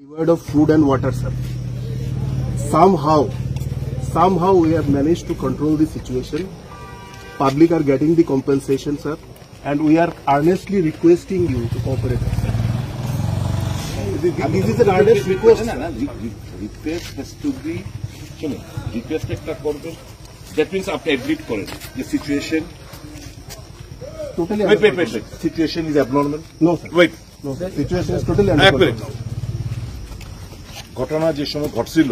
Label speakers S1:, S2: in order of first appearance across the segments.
S1: Word of food and water, sir. Somehow we have managed to control the situation. Public are getting the compensation, sir, and we are earnestly requesting you to cooperate. This is an earnest request.
S2: Request has to be. Request একটা করবেন. That means আপনি admit করেন the situation.
S1: Totally.
S2: Wait. Situation is abnormal.
S1: No, sir.
S2: Wait.
S1: No, sir. Situation is totally under control.
S2: ঘটনা যে সময় ঘটছিল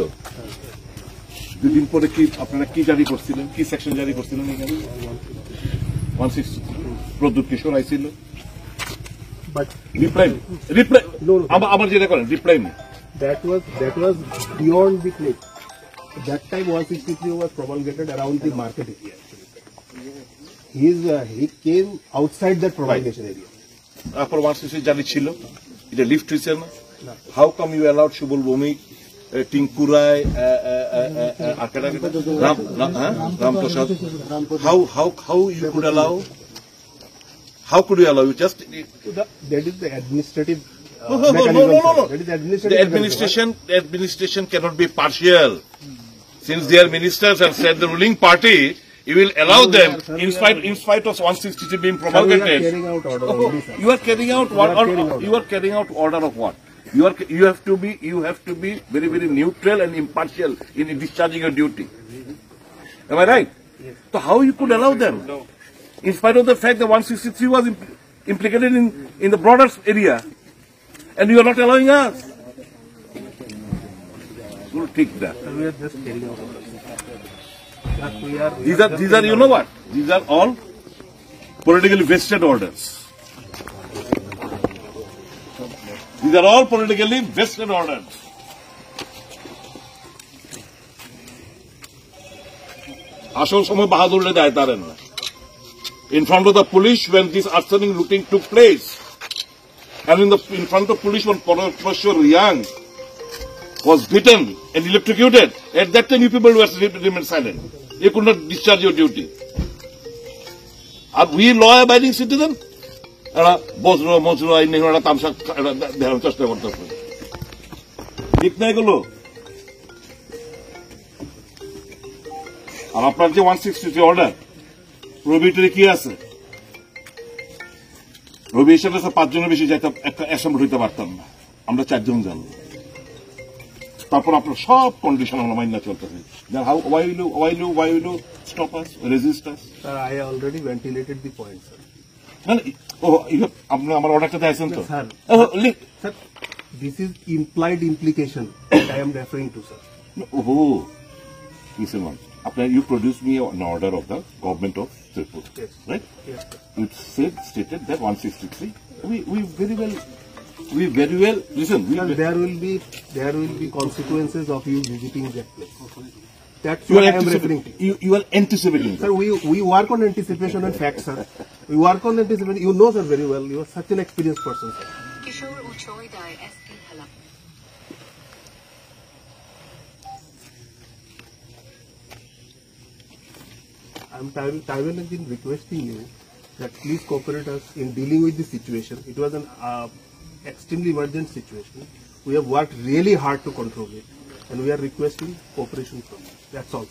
S2: দুদিন পরে কি আপনারা কি জারি করছিলেন, কি সেকশন জারি করছিলেন এখানে? 160 প্রদ্যুৎ কিশোর আইছিল,
S1: But
S2: রিপ্লাই
S1: No.
S2: আবার যেটা করেন রিপ্লাই নেই।
S1: that was beyond the clip. That time 163 was promulgated around the market area. He came outside that promulgation area.
S2: তারপর 160 জারি ছিল, এটা লিফট হয়েছে না? How come you allowed Shubal Bhumik, Tinku Rai, Ram Prasad? How you could allow? How could you allow? You just
S1: That is the administrative
S2: no.
S1: mechanism. Sir. That is the administrative
S2: The administration cannot be partial. Since they are ministers and said the ruling party, you will allow them in spite of 163 being
S1: Sir, we are
S2: promulgated.
S1: carrying out order only, sir.
S2: You are carrying out what? You are carrying out order of what? You have to be very neutral and impartial in discharging your duty. Am I right?
S1: Yes.
S2: So how you could allow them, in spite of the fact that 163 was implicated in the broader area, and you are not allowing us? We'll take that.
S1: Sir, we are just carrying out orders. Sir,
S2: These are you know what? These are all politically vested orders. These are all politically vested orders. আসল সময় বাহাদুরলে দায় তারেন না. In front of the police when this arsoning looting took place, and in front of police when Professor Young was beaten and electrocuted, at that time you people were remain silent. You could not discharge your duty. Are we law-abiding citizens? এরা বজ্র মজর আইন এরা তামসা দেখানোর চেষ্টা করতেছে, ঠিক না এগুলো? আর আপনার যে 163 অর্ডার রবিটারে কি আছে? রবি হিসাবে 5 জনের বেশি যাইতে একটা অ্যাসেম্বলি হইতে পারতাম না, আমরা 4 জন জানবো। তারপর আপনার সব কন্ডিশন আমরা মাইনা চলতেছে। Why will you stop us, resist us?
S1: Sir, I already ventilated the point, sir.
S2: আপনি আমার অর্ডারটাতে আছেন তো?
S1: Sir, this is implied implication that I am referring to, sir.
S2: Listen one. After you produced me an order of the government of Tripura,
S1: Yes.
S2: right?
S1: Yes, sir.
S2: It stated that 163. We very well listen.
S1: Sir, there will be consequences of you visiting that place. That's
S2: You
S1: what
S2: are
S1: I am referring to.
S2: You are anticipating.
S1: Sir, we work on anticipation and facts, sir. We work on anticipation. You know, sir, very well. You are such an experienced person, sir.
S3: Kishore Uchoy Dai SP Hala.
S1: I will have been requesting you that please cooperate us in dealing with the situation. It was an extremely emergent situation. We have worked really hard to control it, and we are requesting cooperation from you. That's all.